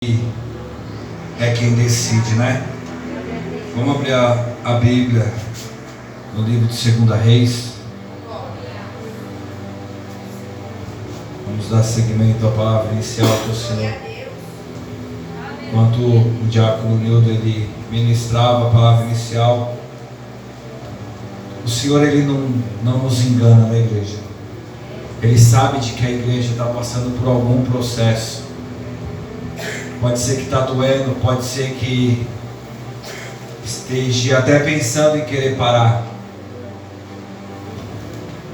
É quem decide, né? Vamos abrir a Bíblia no livro de 2 Reis. Vamos dar seguimento à palavra inicial que o Senhor, enquanto o diácono Nildo ele ministrava a palavra inicial, o Senhor ele não nos engana na igreja. Ele sabe de que a igreja está passando por algum processo. Pode ser que está doendo, pode ser que esteja até pensando em querer parar.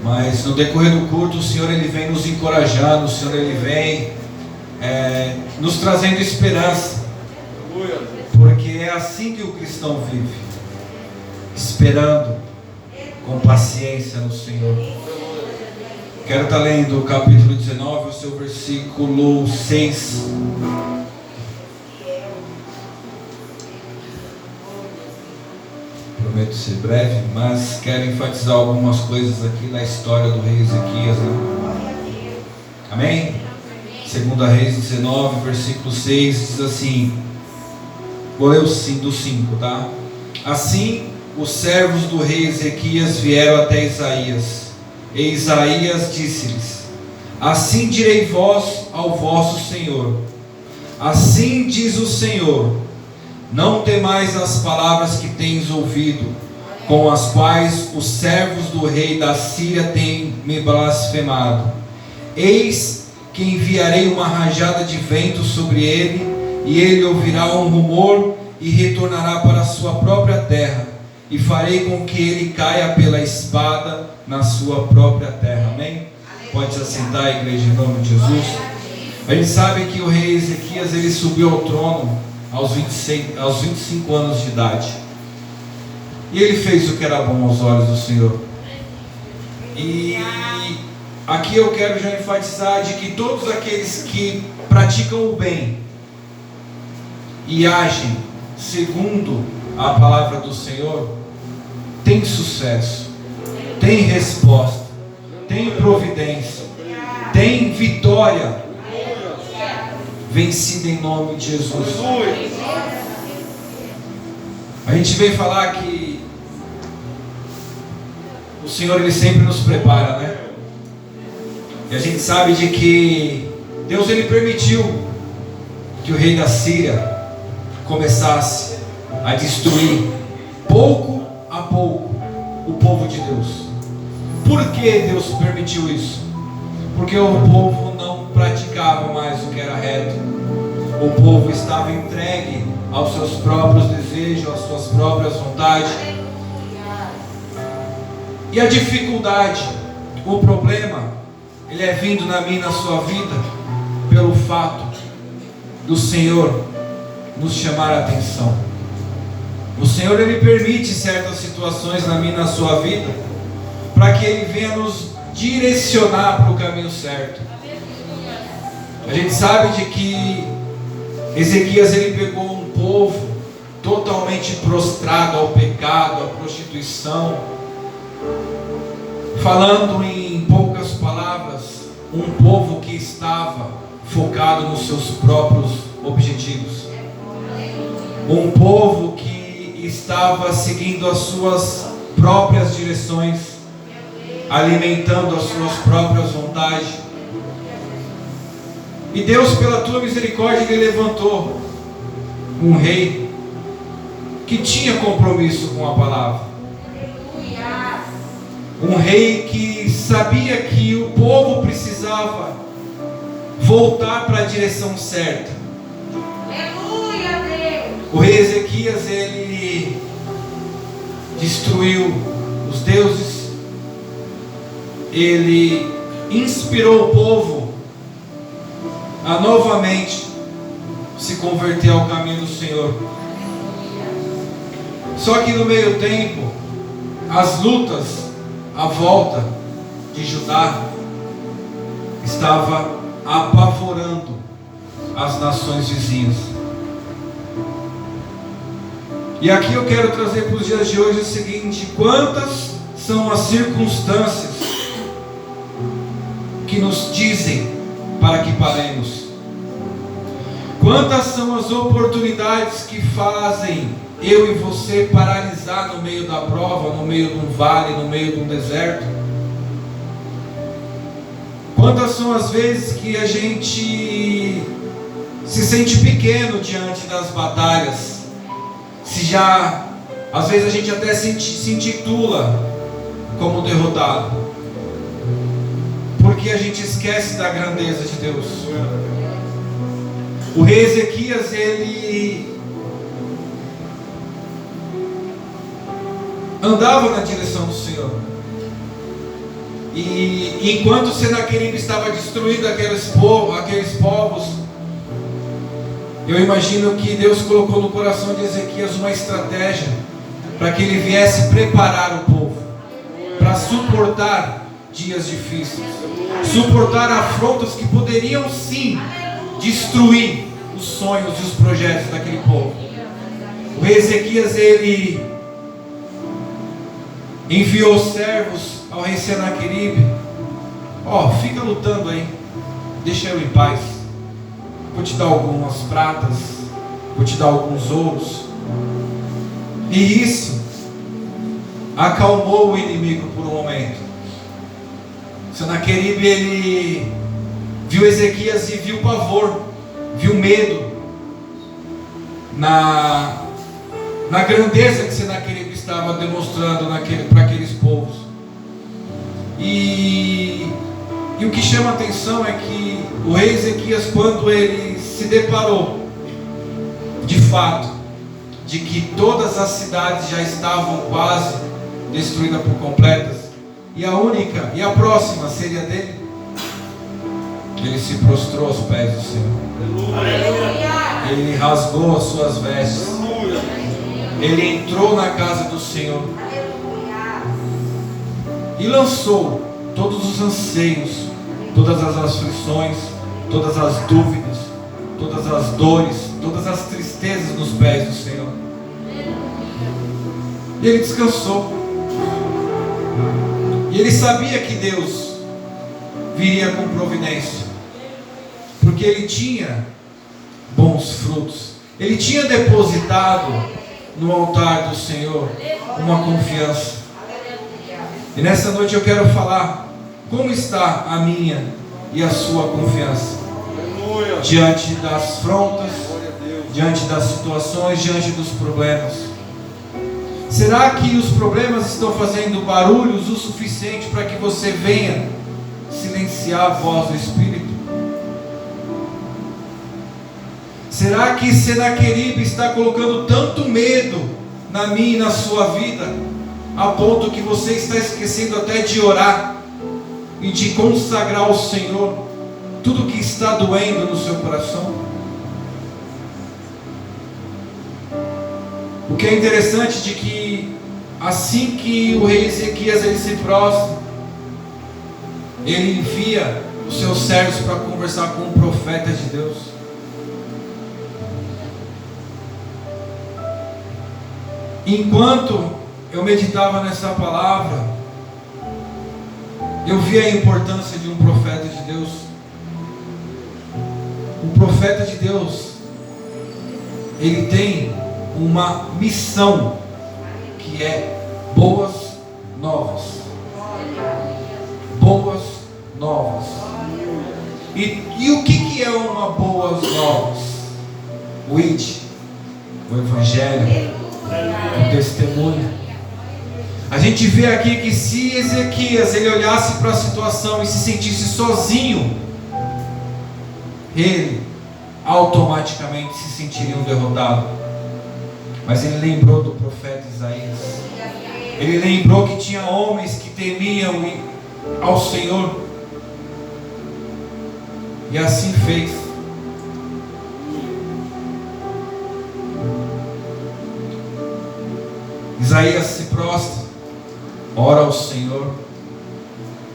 Mas no decorrer do culto, o Senhor ele vem nos encorajando, o Senhor ele vem nos trazendo esperança. Porque é assim que o cristão vive, esperando com paciência no Senhor. Quero estar lendo o capítulo 19, o seu versículo 6. Prometo ser breve, mas quero enfatizar algumas coisas aqui na história do rei Ezequias, né? Amém? 2 Reis 19, versículo 6 diz assim. Vou ler do 5, tá? Assim os servos do rei Ezequias vieram até Isaías, e Isaías disse-lhes: assim direi vós ao vosso Senhor, assim diz o Senhor: não temais as palavras que tens ouvido, com as quais os servos do rei da Síria têm me blasfemado. Eis que enviarei uma rajada de vento sobre ele, e ele ouvirá um rumor e retornará para a sua própria terra, e farei com que ele caia pela espada na sua própria terra. Amém? Pode se assentar, igreja, em nome de Jesus. A gente sabe que o rei Ezequias ele subiu ao trono aos 25 anos de idade, e ele fez o que era bom aos olhos do Senhor. E aqui eu quero já enfatizar de que todos aqueles que praticam o bem e agem segundo a palavra do Senhor têm sucesso, têm resposta, têm providência, têm vitória vencida em nome de Jesus. A gente vem falar que o Senhor ele sempre nos prepara, né? E a gente sabe de que Deus ele permitiu que o rei da Síria começasse a destruir pouco a pouco o povo de Deus. Por que Deus permitiu isso? Porque o povo não praticava mais o que era reto. O povo estava entregue aos seus próprios desejos, às suas próprias vontades. E a dificuldade, o problema, ele é vindo na minha e na sua vida pelo fato do Senhor nos chamar a atenção. O Senhor ele permite certas situações na minha e na sua vida para que Ele venha nos direcionar para o caminho certo. A gente sabe de que Ezequias ele pegou um povo totalmente prostrado ao pecado, à prostituição, falando em poucas palavras, um povo que estava focado nos seus próprios objetivos, um povo que estava seguindo as suas próprias direções, alimentando as suas próprias vontades. E Deus, pela tua misericórdia, Ele levantou um rei que tinha compromisso com a palavra, um rei que sabia que o povo precisava voltar para a direção certa. O rei Ezequias ele destruiu os deuses, ele inspirou o povo a novamente se converter ao caminho do Senhor. Só que no meio tempo, as lutas à volta de Judá estavam apavorando as nações vizinhas. E aqui eu quero trazer para os dias de hoje o seguinte: quantas são as circunstâncias que nos dizem para que paremos? Quantas são as oportunidades que fazem eu e você paralisar no meio da prova, no meio de um vale, no meio de um deserto? Quantas são as vezes que a gente se sente pequeno diante das batalhas? Às vezes a gente até se intitula como derrotado, porque a gente esquece da grandeza de Deus. O rei Ezequias, ele andava na direção do Senhor, e enquanto Senaqueribe estava destruindo aqueles povos, eu imagino que Deus colocou no coração de Ezequias uma estratégia para que ele viesse preparar o povo para suportar dias difíceis, suportar afrontas que poderiam sim destruir os sonhos e os projetos daquele povo. O rei Ezequias, ele enviou servos ao rei Senaqueribe: fica lutando aí, deixa eu em paz, vou te dar algumas pratas, vou te dar alguns ouros. E isso acalmou o inimigo por um momento. Senaqueribe, ele viu Ezequias e viu pavor, viu medo na grandeza que Senaqueribe estava demonstrando para aqueles povos. E o que chama a atenção é que o rei Ezequias, quando ele se deparou de fato de que todas as cidades já estavam quase destruídas por completas, e a próxima seria dele, ele se prostrou aos pés do Senhor. Ele rasgou as suas vestes, ele entrou na casa do Senhor e lançou todos os anseios, todas as aflições, todas as dúvidas, todas as dores, todas as tristezas nos pés do Senhor. E ele descansou. E ele sabia que Deus viria com providência, porque ele tinha bons frutos. Ele tinha depositado no altar do Senhor uma confiança. E nessa noite eu quero falar como está a minha e a sua confiança diante das afrontas, diante das situações, diante dos problemas. Será que os problemas estão fazendo barulhos o suficiente para que você venha silenciar a voz do Espírito? Será que Senaqueribe está colocando tanto medo na minha e na sua vida, a ponto que você está esquecendo até de orar e de consagrar ao Senhor tudo que está doendo no seu coração? O que é interessante de que assim que o rei Ezequias ele se prostra, ele envia os seus servos para conversar com o profeta de Deus. Enquanto eu meditava nessa palavra, eu vi a importância de um profeta de Deus. O profeta de Deus, ele tem uma missão que é boas novas. Boas novas. E o que é uma boas novas? O ID, o Evangelho, o testemunho. A gente vê aqui que se Ezequias ele olhasse para a situação e se sentisse sozinho, ele automaticamente se sentiria um derrotado. Mas ele lembrou do profeta Isaías. Ele lembrou que tinha homens que temiam ao Senhor. E assim fez. Isaías se prostra, ora ao Senhor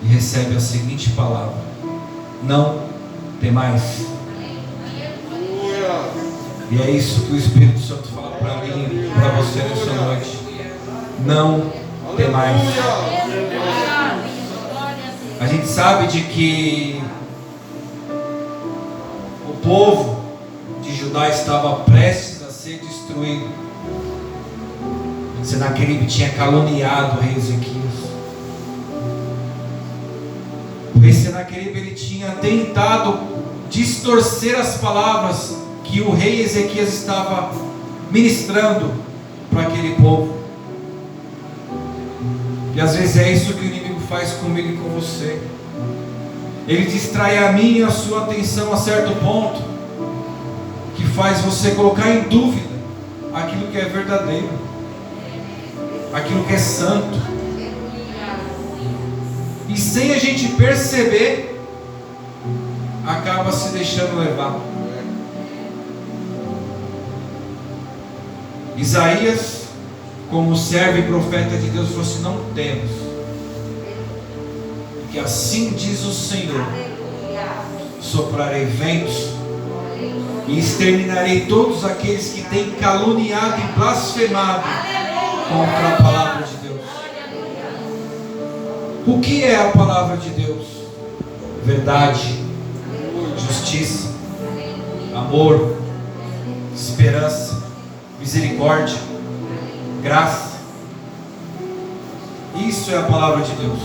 e recebe a seguinte palavra: não temais. E é isso que o Espírito Santo fala para mim e para você nessa noite. Não temais. A gente sabe de que o povo de Judá estava prestes a ser destruído. Senaqueribe tinha caluniado o rei Ezequias. O rei Senaqueribe ele tinha tentado distorcer as palavras que o rei Ezequias estava ministrando para aquele povo. E às vezes é isso que o inimigo faz comigo e com você. Ele distrai a minha e a sua atenção a certo ponto, que faz você colocar em dúvida aquilo que é verdadeiro, aquilo que é santo. E sem a gente perceber, acaba se deixando levar. Isaías, como servo e profeta de Deus, falou assim: não temos, porque assim diz o Senhor: soprarei ventos e exterminarei todos aqueles que têm caluniado e blasfemado contra a palavra de Deus. O que é a palavra de Deus? Verdade, justiça, amor, esperança, misericórdia, graça. Isso é a palavra de Deus.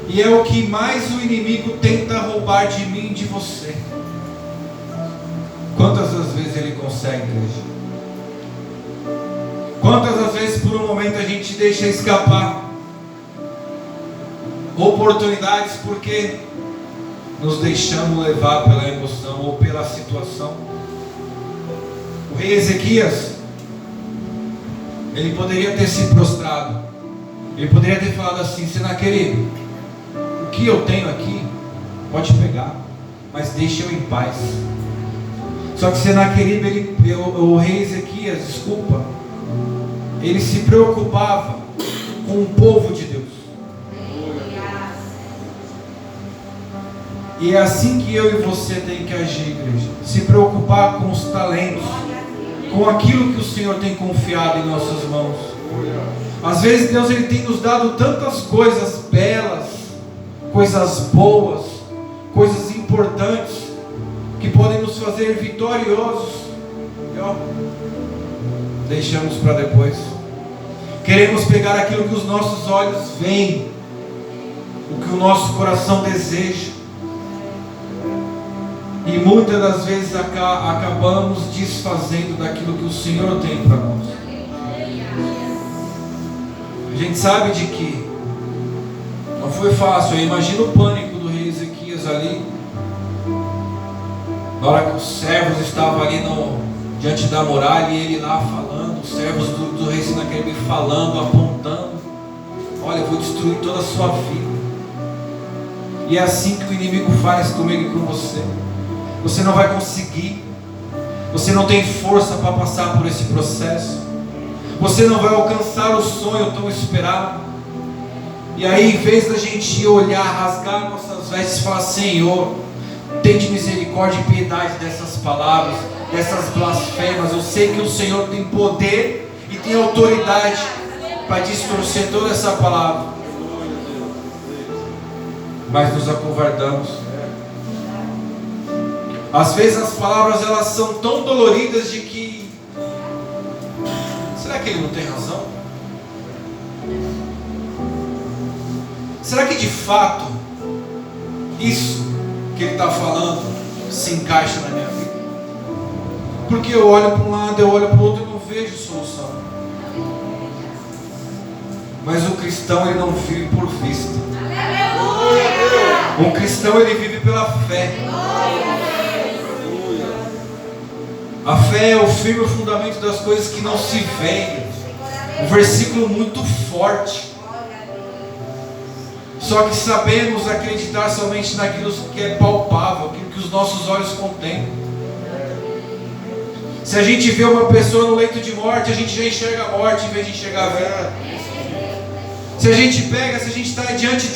E é o que mais o inimigo tenta roubar de mim e de você. Quantas das vezes ele consegue, igreja? Quantas das vezes por um momento a gente deixa escapar oportunidades porque nos deixamos levar pela emoção ou pela situação? O rei Ezequias, ele poderia ter se prostrado, ele poderia ter falado assim: Senaqueribe, o que eu tenho aqui pode pegar, mas deixa eu em paz. Só que Senaqueribe, o rei Ezequias, ele se preocupava com o povo de Deus. E é assim que eu e você tem que agir, igreja. Se preocupar com os talentos, com aquilo que o Senhor tem confiado em nossas mãos. Às vezes Deus ele tem nos dado tantas coisas belas, coisas boas, coisas importantes, que podem nos fazer vitoriosos, e deixamos para depois. Queremos pegar aquilo que os nossos olhos veem, o que o nosso coração deseja, e muitas das vezes acabamos desfazendo daquilo que o Senhor tem para nós. A gente sabe de que não foi fácil. Eu imagino o pânico do rei Ezequias ali, na hora que os servos estavam ali diante da muralha, e ele lá falando, os servos do rei Senaqueribe falando, apontando: olha, eu vou destruir toda a sua vida. E é assim que o inimigo faz comigo e com você. Você não vai conseguir, você não tem força para passar por esse processo, você não vai alcançar o sonho tão esperado. E aí, em vez da gente olhar, rasgar nossas vestes e falar: Senhor, tende misericórdia e piedade dessas palavras, dessas blasfemas. Eu sei que o Senhor tem poder e tem autoridade para distorcer toda essa palavra, mas nos acovardamos. Às vezes as palavras elas são tão doloridas de que, será que ele não tem razão? Será que de fato isso que ele está falando se encaixa na minha vida? Porque eu olho para um lado, eu olho para o outro e não vejo solução. Mas o cristão ele não vive por vista. O cristão ele vive pela fé. A fé é o firme fundamento das coisas que não se veem. Um versículo muito forte. Só que sabemos acreditar somente naquilo que é palpável, aquilo que os nossos olhos contemplam. Se a gente vê uma pessoa no leito de morte, a gente já enxerga a morte em vez de enxergar a vida. Se a gente está diante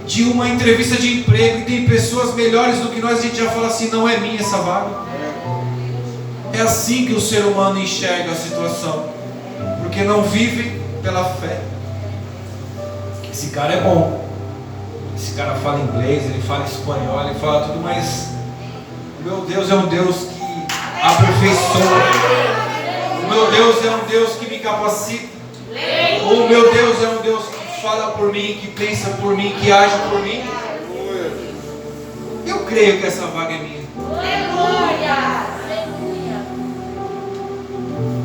de uma entrevista de emprego e tem pessoas melhores do que nós, a gente já fala assim: não é minha essa vaga. É assim que o ser humano enxerga a situação, porque não vive pela fé. Esse cara é bom, esse cara fala inglês, ele fala espanhol, ele fala tudo, mas O meu Deus é um Deus que aperfeiçoa. O meu Deus é um Deus que me capacita. O meu Deus é um Deus que fala por mim, que pensa por mim, que age por mim. Eu creio que essa vaga é minha.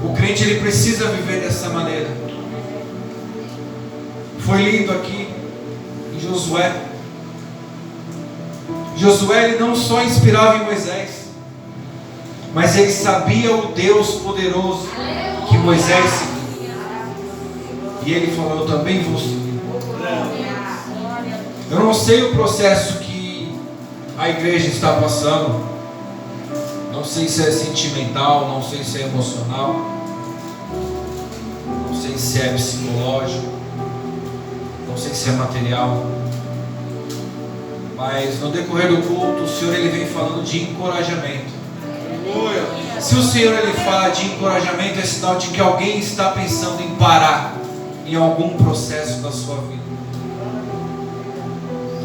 O crente, ele precisa viver dessa maneira. Foi lindo aqui em Josué. Josué, ele não só inspirava em Moisés, mas ele sabia o Deus poderoso que Moisés seguia. E ele falou: eu também vou seguir. Eu não sei o processo que a igreja está passando. Não sei se é sentimental, não sei se é emocional, não sei se é psicológico, não sei se é material. Mas no decorrer do culto, o Senhor, ele vem falando de encorajamento. Se o Senhor, ele fala de encorajamento, é sinal de que alguém está pensando em parar em algum processo da sua vida.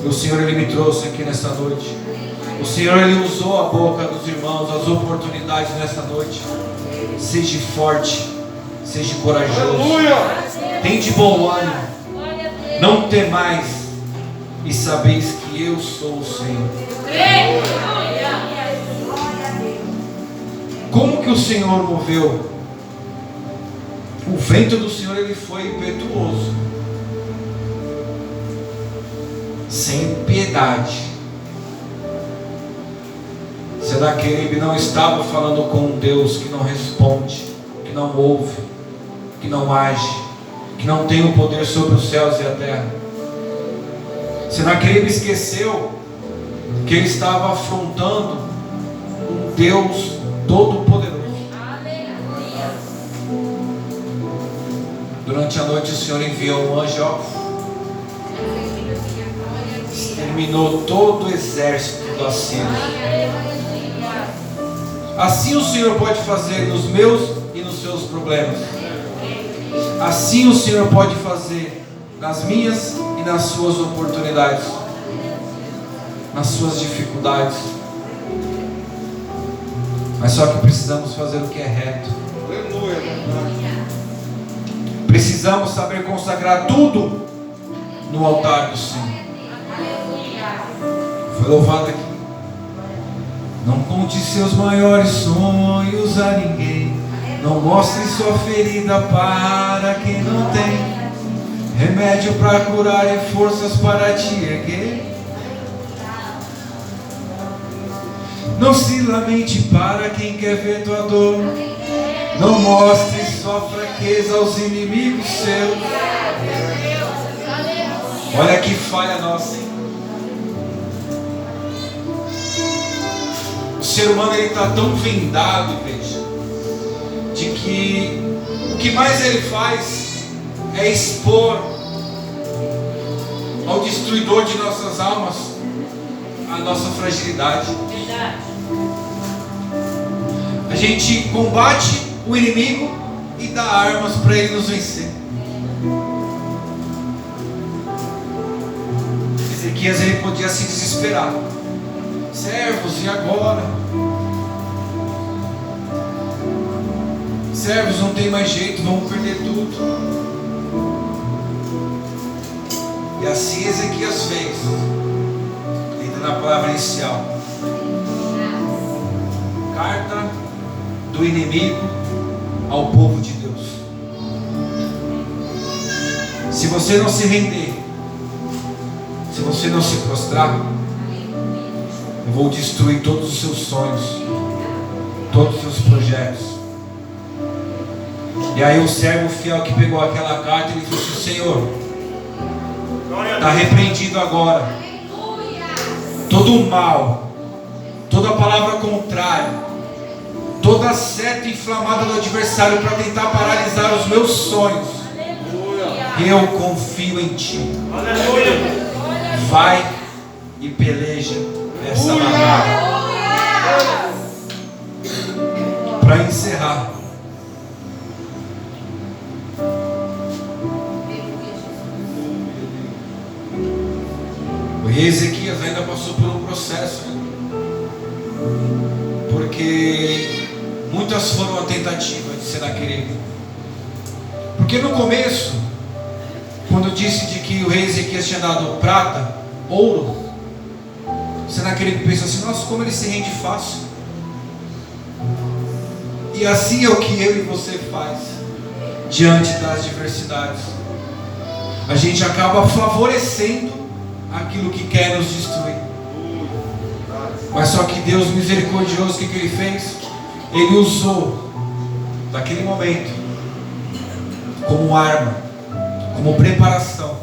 E o Senhor, ele me trouxe aqui nesta noite. O Senhor, ele usou a boca dos irmãos, as oportunidades nesta noite. Seja forte, seja corajoso, tem de bom ânimo, não temais, e sabeis que eu sou o Senhor. Como que o Senhor moveu? O vento do Senhor, ele foi impetuoso, sem piedade. Senaqueribe não estava falando com um Deus que não responde, que não ouve, que não age, que não tem o poder sobre os céus e a terra. Senaqueribe esqueceu que ele estava afrontando um Deus todo-poderoso. Durante a noite o Senhor enviou um anjo, exterminou todo o exército do Assírio. Assim o Senhor pode fazer nos meus e nos seus problemas. Assim o Senhor pode fazer nas minhas e nas suas oportunidades, nas suas dificuldades. Mas só que precisamos fazer o que é reto. Precisamos saber consagrar tudo no altar do Senhor. Foi louvado aqui. Não conte seus maiores sonhos a ninguém. Não mostre sua ferida para quem não tem remédio para curar e forças para te erguer. Não se lamente para quem quer ver tua dor. Não mostre sua fraqueza aos inimigos seus. Olha que falha nossa, hein? O ser humano, ele está tão vendado, igreja, de que o que mais ele faz é expor ao destruidor de nossas almas a nossa fragilidade. A gente combate o inimigo e dá armas para ele nos vencer. Ezequias, ele podia se desesperar. Servos, e agora? Servos, não tem mais jeito, vamos perder tudo. E assim Ezequias fez, ainda na palavra inicial. Carta do inimigo ao povo de Deus. Se você não se render, se você não se prostrar, eu vou destruir todos os seus sonhos, todos os seus projetos. E aí o servo fiel que pegou aquela carta, ele disse: Senhor, está repreendido agora todo o mal, toda palavra contrária, toda seta inflamada do adversário para tentar paralisar os meus sonhos. Eu confio em Ti. Vai e peleja essa batalha. Para encerrar, o rei Ezequias ainda passou por um processo. O Porque muitas foram a tentativa de Senaqueribe. Porque no começo, quando disse de que o rei Ezequias tinha dado prata, ouro, Senaqueribe pensou assim: nossa, como ele se rende fácil. E assim é o que eu e você faz diante das adversidades. A gente acaba favorecendo aquilo que quer nos destruir. Mas só que Deus misericordioso, o que Ele fez? Ele usou daquele momento como arma, como preparação.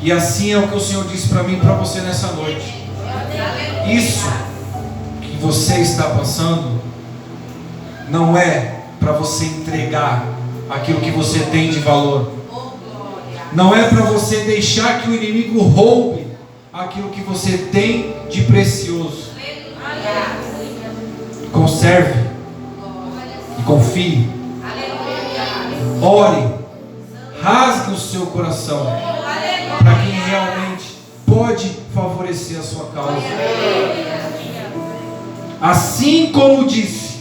E assim é o que o Senhor disse para mim e para você nessa noite. Isso que você está passando não é para você entregar aquilo que você tem de valor. Não é para você deixar que o inimigo roube aquilo que você tem de precioso. Conserve e confie. Ore, rasgue o seu coração para quem realmente pode favorecer a sua causa. Assim como disse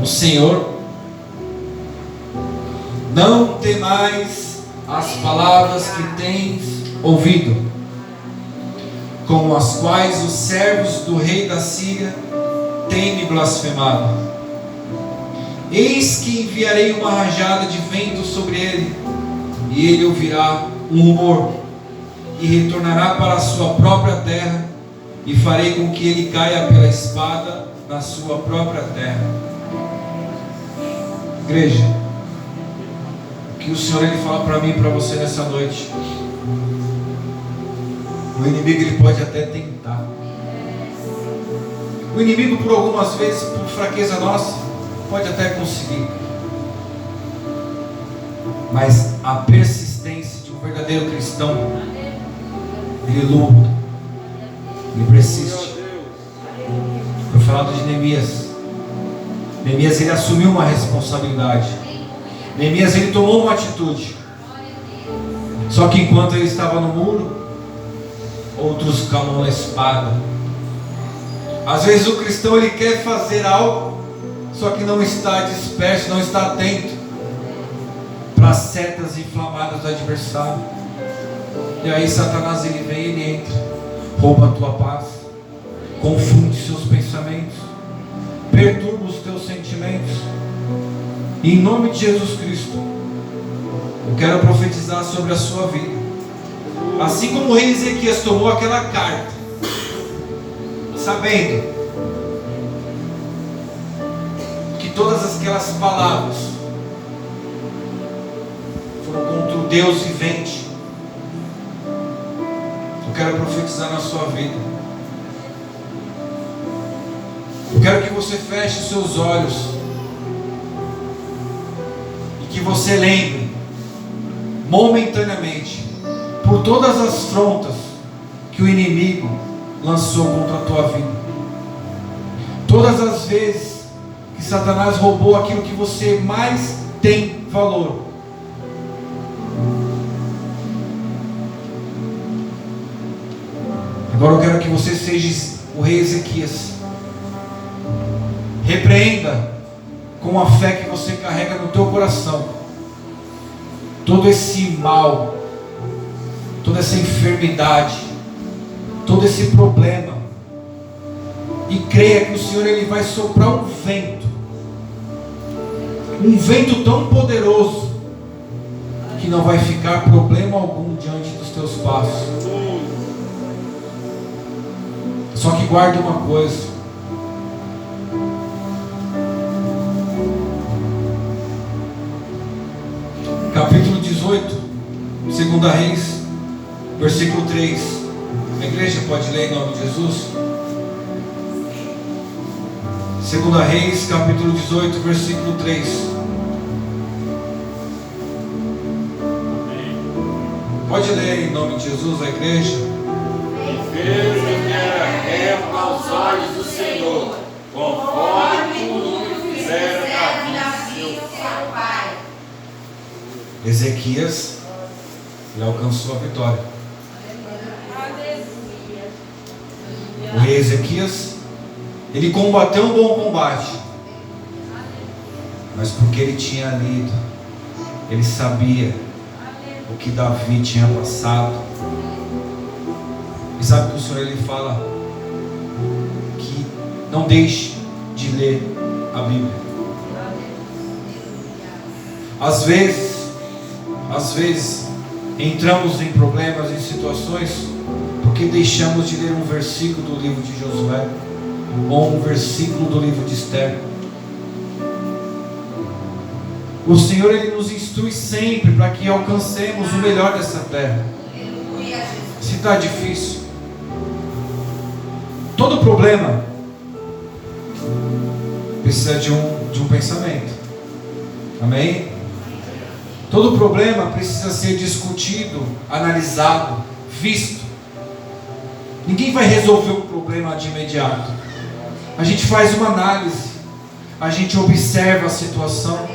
o Senhor: não temais as palavras que tens ouvido, como as quais os servos do rei da Síria têm me blasfemado. Eis que enviarei uma rajada de vento sobre ele, e ele ouvirá um rumor, e retornará para a sua própria terra, e farei com que ele caia pela espada na sua própria terra. Igreja, o que o Senhor ele fala para mim e para você nessa noite: o inimigo ele pode até tentar. O inimigo, por algumas vezes, por fraqueza nossa, pode até conseguir. Mas a persistência de um verdadeiro cristão, ele luta, ele persiste. Foi falado de Neemias. Neemias ele assumiu uma responsabilidade. Neemias ele tomou uma atitude. Só que enquanto ele estava no muro, outros clamam na espada. Às vezes o cristão ele quer fazer algo, só que não está disperso, não está atento para as setas inflamadas do adversário. E aí Satanás ele vem, ele entra, rouba a tua paz, confunde seus pensamentos, perturba os teus sentimentos. E em nome de Jesus Cristo, eu quero profetizar sobre a sua vida. Assim como o rei Ezequias tomou aquela carta, sabendo que todas aquelas palavras foram contra o Deus vivente, eu quero profetizar na sua vida. Eu quero que você feche os seus olhos e que você lembre momentaneamente por todas as afrontas que o inimigo lançou contra a tua vida. Todas as vezes que Satanás roubou aquilo que você mais tem valor. Agora eu quero que você seja o rei Ezequias. Repreenda com a fé que você carrega no teu coração todo esse mal, toda essa enfermidade, todo esse problema, e creia que o Senhor ele vai soprar um vento tão poderoso que não vai ficar problema algum diante dos teus passos. Só que guarde uma coisa: capítulo 18, 2 Reis, versículo 3. A igreja pode ler em nome de Jesus? 2 Reis, capítulo 18, versículo 3. Pode ler em nome de Jesus, a igreja? Deus que era reto aos olhos do Senhor, conforme tudo fizera Davi seu pai. Ezequias, ele alcançou a vitória. O rei Ezequias, Ele combateu um bom combate, mas porque ele tinha lido, ele sabia o que Davi tinha passado. E sabe que o Senhor ele fala que não deixe de ler a Bíblia. Às vezes entramos em problemas, em situações, porque deixamos de ler um versículo do livro de Josué, ou um versículo do livro de Esther. O Senhor ele nos instrui sempre para que alcancemos o melhor dessa terra. Se está difícil, todo problema precisa de um pensamento. Amém? Todo problema precisa ser discutido, analisado, visto. Ninguém vai resolver o problema de imediato. A gente faz uma análise, a gente observa a situação,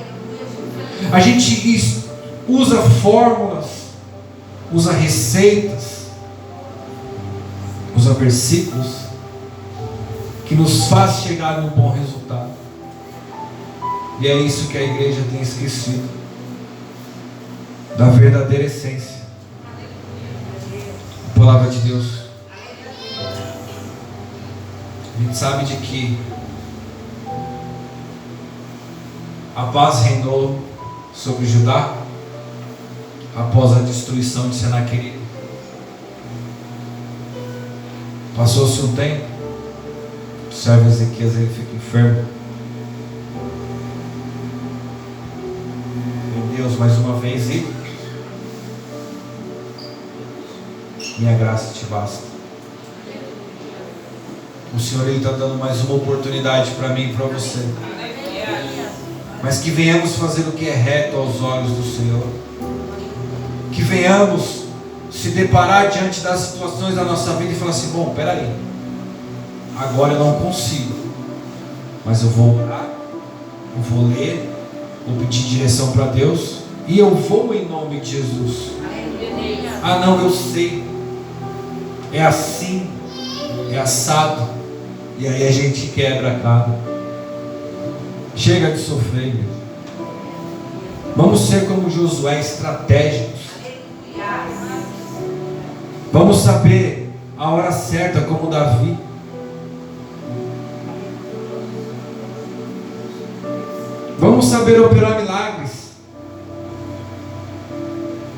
a gente usa fórmulas, usa receitas, usa versículos que nos faz chegar num bom resultado. E é isso que a igreja tem esquecido, da verdadeira essência, a palavra de Deus. A gente sabe de que a paz reinou sobre Judá após a destruição de Senaqueribe. Passou-se um tempo, o servo Ezequias ele fica enfermo. Meu Deus, mais uma vez, e minha graça te basta. O Senhor está dando mais uma oportunidade para mim e para você. Mas que venhamos fazer o que é reto aos olhos do Senhor. Que venhamos se deparar diante das situações da nossa vida e falar assim: bom, peraí, agora eu não consigo, mas eu vou orar, eu vou ler, vou pedir direção para Deus e eu vou em nome de Jesus. Ah não, eu sei, é assim, é assado. E aí a gente quebra a cara. Chega de sofrer, meu. Vamos ser como Josué, estratégicos. Vamos saber a hora certa, como Davi. Vamos saber operar milagres,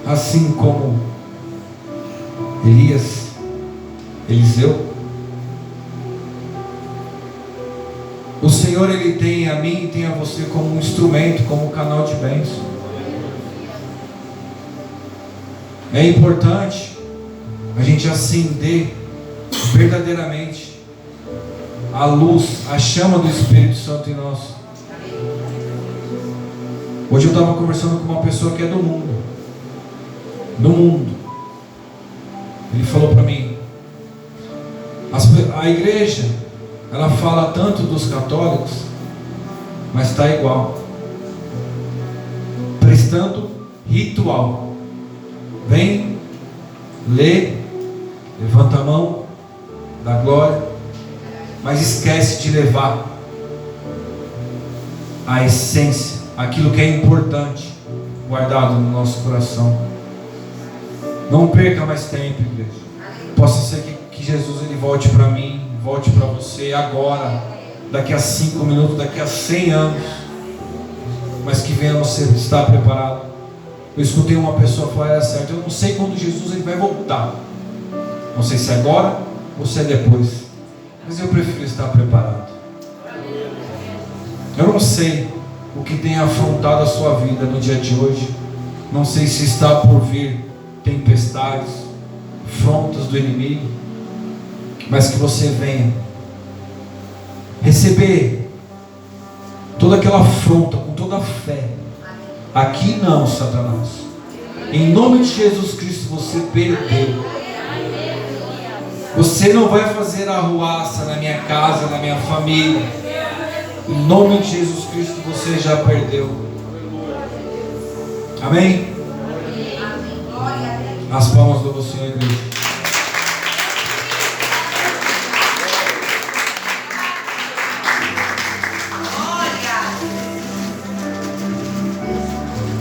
assim como Elias, Eliseu. O Senhor ele tem a mim e tem a você como um instrumento, como um canal de bênção. É importante a gente acender verdadeiramente a luz, a chama do Espírito Santo em nós. Hoje eu estava conversando com uma pessoa que é do mundo. Do mundo. Ele falou para mim: a igreja, ela fala tanto dos católicos, mas está igual, prestando ritual. Vem, lê, levanta a mão, dá glória, mas esquece de levar a essência, aquilo que é importante, guardado no nosso coração. Não perca mais tempo, igreja. Possa ser que Jesus ele volte para mim, volte para você agora, daqui a 5 minutos, daqui a 100 anos, mas que venhamos estar preparados. Eu escutei uma pessoa falar: é certo, eu não sei quando Jesus ele vai voltar, não sei se é agora ou se é depois, mas eu prefiro estar preparado. Eu não sei o que tem afrontado a sua vida no dia de hoje, não sei se está por vir tempestades, afrontas do inimigo, mas que você venha receber toda aquela afronta com toda a fé. Aqui não, Satanás. Em nome de Jesus Cristo você perdeu. Você não vai fazer arruaça na minha casa, na minha família. Em nome de Jesus Cristo você já perdeu. Amém? As palmas do Senhor, igreja.